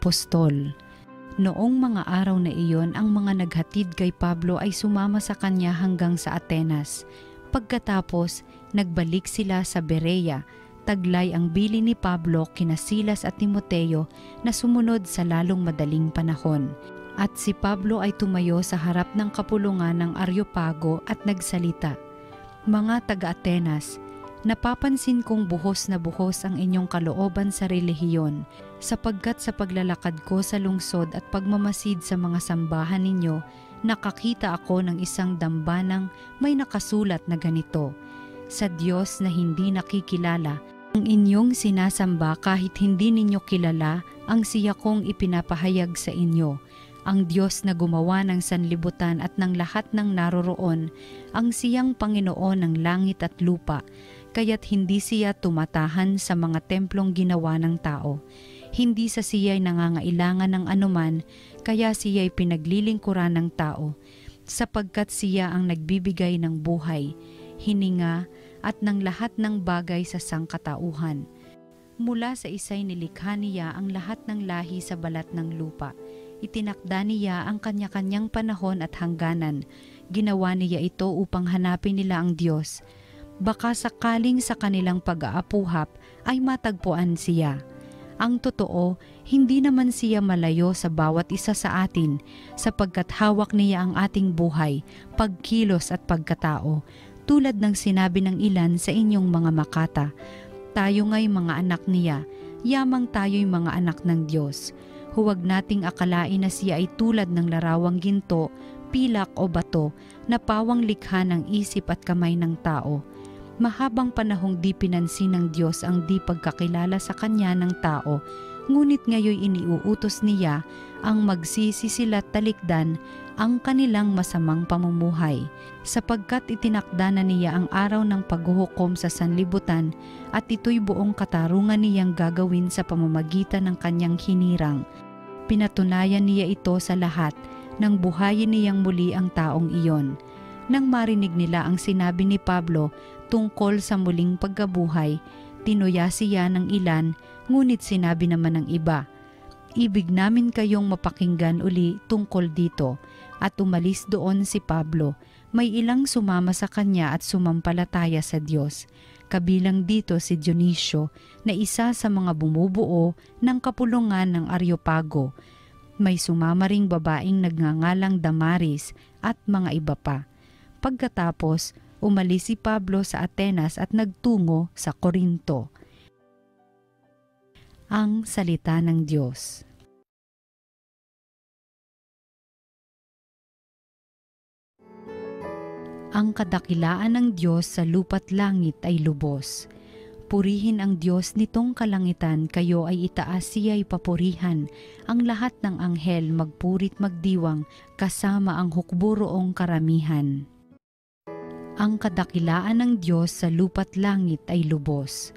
apostol. Noong mga araw na iyon, ang mga naghatid kay Pablo ay sumama sa kanya hanggang sa Atenas. Pagkatapos, nagbalik sila sa Berea. Taglay ang bili ni Pablo kina Silas at Timoteo na sumunod sa lalong madaling panahon. At si Pablo ay tumayo sa harap ng kapulungan ng Areopago at nagsalita, "Mga taga-Atenas, napapansin kong buhos na buhos ang inyong kalooban sa relihiyon, sapagkat sa paglalakad ko sa lungsod at pagmamasid sa mga sambahan ninyo, nakakita ako ng isang dambanang may nakasulat na ganito, sa Diyos na hindi nakikilala, ang inyong sinasamba kahit hindi ninyo kilala, ang siya kong ipinapahayag sa inyo. Ang Diyos na gumawa ng sanlibutan at ng lahat ng naroroon, ang siyang Panginoon ng langit at lupa, kaya't hindi siya tumatahan sa mga templong ginawa ng tao. Hindi sa siya'y nangangailangan ng anuman, kaya siya'y pinaglilingkuran ng tao, sapagkat siya ang nagbibigay ng buhay, hininga at ng lahat ng bagay sa sangkatauhan. Mula sa isa'y nilikha niya ang lahat ng lahi sa balat ng lupa. Itinakda niya ang kanya-kanyang panahon at hangganan. Ginawa niya ito upang hanapin nila ang Diyos. Baka sakaling sa kanilang pag-aapuhap ay matagpuan siya. Ang totoo, hindi naman siya malayo sa bawat isa sa atin, sapagkat hawak niya ang ating buhay, pagkilos at pagkatao, tulad ng sinabi ng ilan sa inyong mga makata. Tayo nga'y mga anak niya, yamang tayo'y mga anak ng Diyos. Huwag nating akalain na siya ay tulad ng larawang ginto, pilak o bato, na pawang likha ng isip at kamay ng tao. Mahabang panahong di pinansin ng Diyos ang di pagkakilala sa Kanya ng tao, ngunit ngayoy iniuutos niya ang magsisisilat talikdan ang kanilang masamang pamumuhay, sapagkat itinakda na niya ang araw ng paghuhukom sa sanlibutan at ito'y buong katarungan niyang gagawin sa pamamagitan ng Kanyang hinirang. Pinatunayan niya ito sa lahat nang buhayin niyang muli ang taong iyon. Nang marinig nila ang sinabi ni Pablo tungkol sa muling pagkabuhay, tinuya siya ng ilan, ngunit sinabi naman ng iba, "Ibig namin kayong mapakinggan uli tungkol dito." At umalis doon si Pablo. May ilang sumama sa kanya at sumampalataya sa Diyos. Kabilang dito si Dionisio na isa sa mga bumubuo ng kapulungan ng Areopago. May sumama ring babaeng nagngangalang Damaris at mga iba pa. Pagkatapos, umalis si Pablo sa Atenas at nagtungo sa Corinto. Ang salita ng Diyos. Ang kadakilaan ng Diyos sa lupa't langit ay lubos. Purihin ang Diyos nitong kalangitan, kayo ay itaas, siya'y papurihan. Ang lahat ng anghel magpurit magdiwang, kasama ang hukburoong karamihan. Ang kadakilaan ng Diyos sa lupa't langit ay lubos.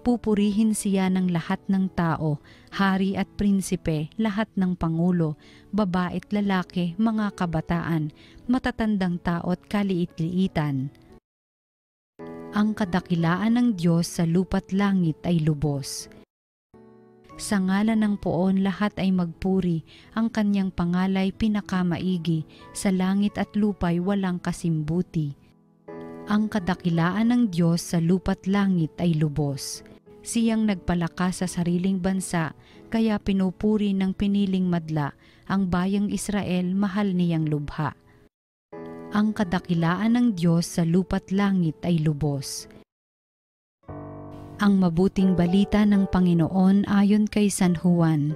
Pupurihin siya ng lahat ng tao, hari at prinsipe, lahat ng pangulo, babae't lalaki, mga kabataan, matatandang tao at kaliit-liitan. Ang kadakilaan ng Diyos sa lupa't langit ay lubos. Sa ngalan ng Poon lahat ay magpuri, ang kanyang pangalay pinakamaigi, sa langit at lupa'y walang kasimbuti. Ang kadakilaan ng Diyos sa lupa't langit ay lubos. Siyang nagpalakas sa sariling bansa, kaya pinupuri ng piniling madla, ang bayang Israel mahal niyang lubha. Ang kadakilaan ng Diyos sa lupa't langit ay lubos. Ang mabuting balita ng Panginoon ayon kay San Juan.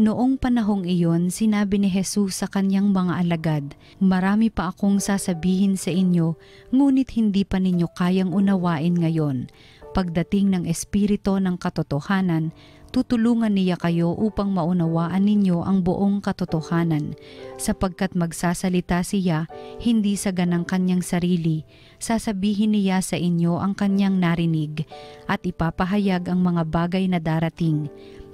Noong panahong iyon, sinabi ni Jesus sa kanyang mga alagad, "Marami pa akong sasabihin sa inyo, ngunit hindi pa ninyo kayang unawain ngayon. Pagdating ng Espiritu ng katotohanan, tutulungan niya kayo upang maunawaan ninyo ang buong katotohanan, sapagkat magsasalita siya hindi sa ganang kanyang sarili, sasabihin niya sa inyo ang kanyang narinig, at ipapahayag ang mga bagay na darating.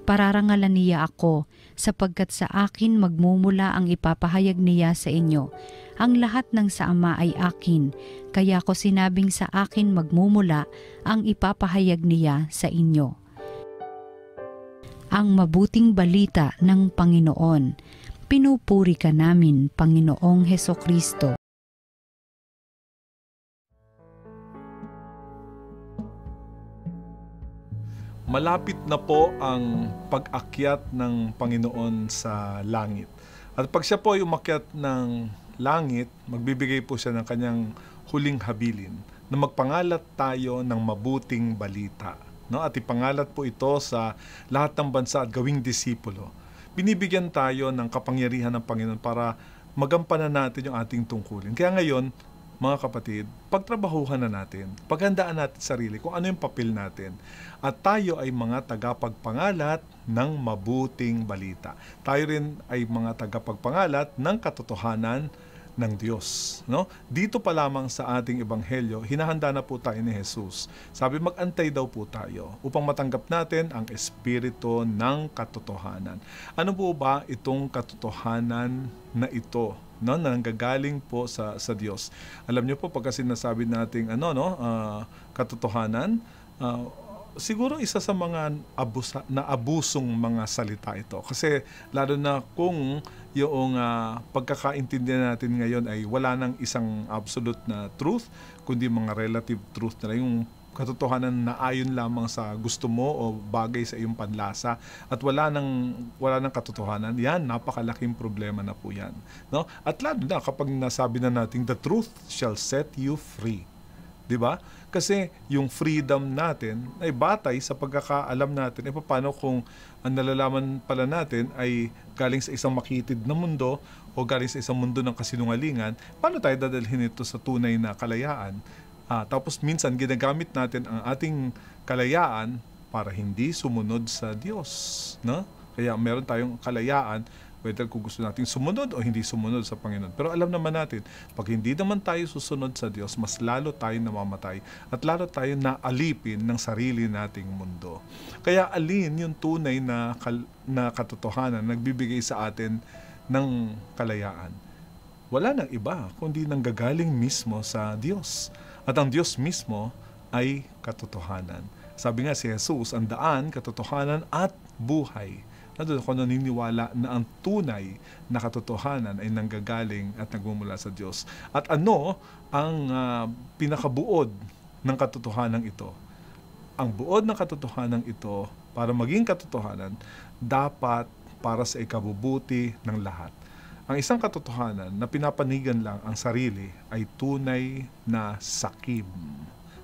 Pararangalan niya ako, sapagkat sa akin magmumula ang ipapahayag niya sa inyo. Ang lahat ng sa Ama ay akin, kaya ko sinabing sa akin magmumula ang ipapahayag niya sa inyo." ang mabuting balita ng Panginoon. Pinupuri ka namin, Panginoong Hesukristo. Malapit na po ang pag-akyat ng Panginoon sa langit. At pag siya po ay umakyat ng langit, magbibigay po siya ng kanyang huling habilin na magpangalat tayo ng mabuting balita. No? At ipangalat po ito sa lahat ng bansa at gawing disipulo. Binibigyan tayo ng kapangyarihan ng Panginoon para magampanan natin yung ating tungkulin. Kaya ngayon, mga kapatid, pagtrabahuhan na natin, paghandaan natin sarili kung ano yung papel natin. At tayo ay mga tagapagpangalat ng mabuting balita. Tayo rin ay mga tagapagpangalat ng katotohanan ng Diyos. No? Dito pa lamang sa ating ebanghelyo, hinahanda na po tayo ni Jesus. Sabi, mag-antay daw po tayo upang matanggap natin ang Espiritu ng katotohanan. Ano po ba itong katotohanan na ito? No, na nanggagaling po sa Diyos. Alam niyo po, pagka sinasabi nating katotohanan, siguro isa sa mga abusong mga salita ito. Kasi lalo na kung yung pagkakaintindihan natin ngayon ay wala nang isang absolute na truth, kundi mga relative truth na lang, yung katotohanan na ayon lamang sa gusto mo o bagay sa iyong panlasa at wala nang katotohanan, yan, napakalaking problema na po yan. No? At lalo na kapag nasabi na natin, the truth shall set you free. Diba? Kasi yung freedom natin ay batay sa pagkakaalam natin. Paano kung ang nalalaman pala natin ay galing sa isang makitid na mundo o galing sa isang mundo ng kasinungalingan, paano tayo dadalhin ito sa tunay na kalayaan? Tapos minsan ginagamit natin ang ating kalayaan para hindi sumunod sa Diyos. No? Kaya meron tayong kalayaan whether kung gusto natin sumunod o hindi sumunod sa Panginoon. Pero alam naman natin, pag hindi naman tayo susunod sa Diyos, mas lalo tayo namamatay at lalo tayo naalipin ng sarili nating mundo. Kaya alin yung tunay na katotohanan nagbibigay sa atin ng kalayaan? Wala nang iba, kundi nanggagaling mismo sa Diyos. At ang Diyos mismo ay katotohanan. Sabi nga si Jesus, ang daan, katotohanan at buhay. Doon ako naniniwala na ang tunay na katotohanan ay nanggagaling at nagmumula sa Diyos. At ano ang pinakabuod ng katotohanan ito? Ang buod ng katotohanan ito, para maging katotohanan, dapat para sa ikabubuti ng lahat. Ang isang katotohanan na pinapanigan lang ang sarili ay tunay na sakim.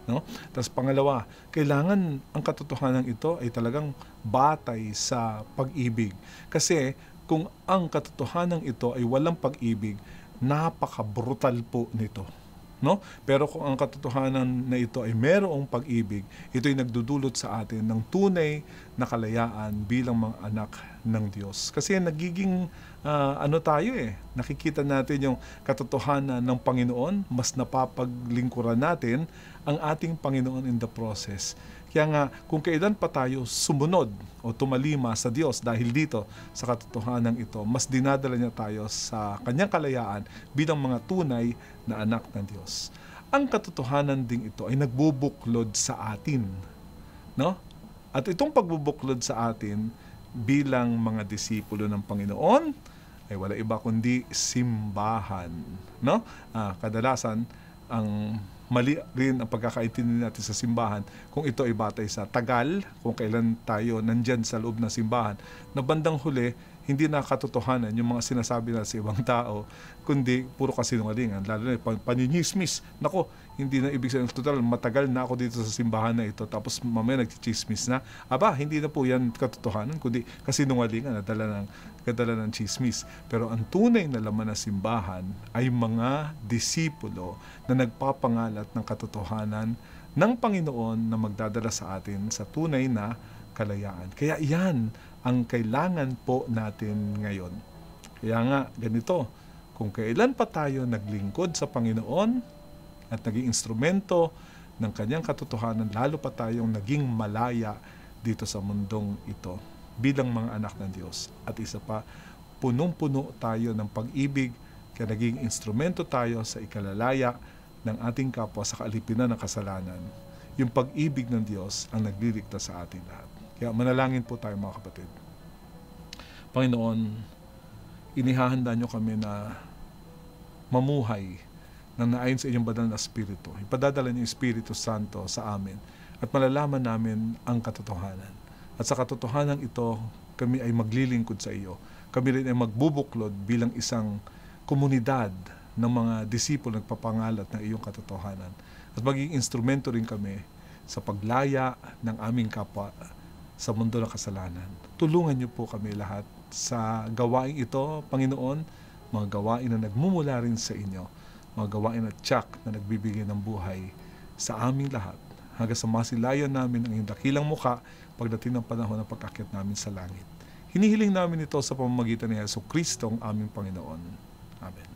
No? Tapos pangalawa, kailangan ang katotohanan ito ay talagang batay sa pag-ibig. Kasi kung ang katotohanan ito ay walang pag-ibig, napaka-brutal po nito. No? Pero kung ang katotohanan na ito ay mayroong pag-ibig, ito ay nagdudulot sa atin ng tunay na kalayaan bilang mga anak ng Diyos. Kasi nagiging nakikita natin yung katotohanan ng Panginoon, mas napapaglingkuran natin ang ating Panginoon in the process. Kaya nga, kung kailan pa tayo sumunod o tumalima sa Diyos dahil dito sa katotohanan ito, mas dinadala niya tayo sa kanyang kalayaan bilang mga tunay na anak ng Diyos. Ang katotohanan ding ito ay nagbubuklod sa atin. No? At itong pagbubuklod sa atin bilang mga disipulo ng Panginoon ay wala iba kundi simbahan. No? Kadalasan, ang mali rin ang pagkakaintindi natin sa simbahan kung ito ay batay sa tagal, kung kailan tayo nandyan sa loob ng simbahan, na bandang huli, hindi na katotohanan yung mga sinasabi na sa ibang tao, kundi puro kasinungalingan, lalo na paninismis. Nako, hindi na ibig sabihin, total, matagal na ako dito sa simbahan na ito, tapos mamaya nagchismis na. Aba, hindi na po yan katotohanan, kundi kasinungalingan, kadala ng chismis. Pero ang tunay na laman ng simbahan ay mga disipulo na nagpapangalat ng katotohanan ng Panginoon na magdadala sa atin sa tunay na kalayaan. Kaya yan ang kailangan po natin ngayon. Kaya nga, ganito, kung kailan pa tayo naglingkod sa Panginoon at naging instrumento ng kanyang katotohanan, lalo pa tayong naging malaya dito sa mundong ito bilang mga anak ng Diyos. At isa pa, punong-puno tayo ng pag-ibig, kaya naging instrumento tayo sa ikalalaya ng ating kapwa sa kaalipinan ng kasalanan. Yung pag-ibig ng Diyos ang nagliligtas sa ating lahat. Kaya manalangin po tayo mga kapatid. Panginoon, inihahanda nyo kami na mamuhay ng naayon sa inyong banal na Espiritu. Ipadadala niyo yung Espiritu Santo sa amin at malalaman namin ang katotohanan. At sa katotohanan ito, kami ay maglilingkod sa iyo. Kami rin ay magbubuklod bilang isang komunidad ng mga disipulo nagpapangalat ng iyong katotohanan. At maging instrumento rin kami sa paglaya ng aming kapwa sa mundo ng kasalanan. Tulungan niyo po kami lahat sa gawain ito, Panginoon, mga gawain na nagmumula rin sa inyo, mga gawain at tiyak na nagbibigay ng buhay sa aming lahat, hanggang sa masilayan namin ang iyong dakilang mukha pagdating ng panahon ng pagkaakyat namin sa langit. Hinihiling namin ito sa pamamagitan ni Jesucristo ang aming Panginoon. Amen.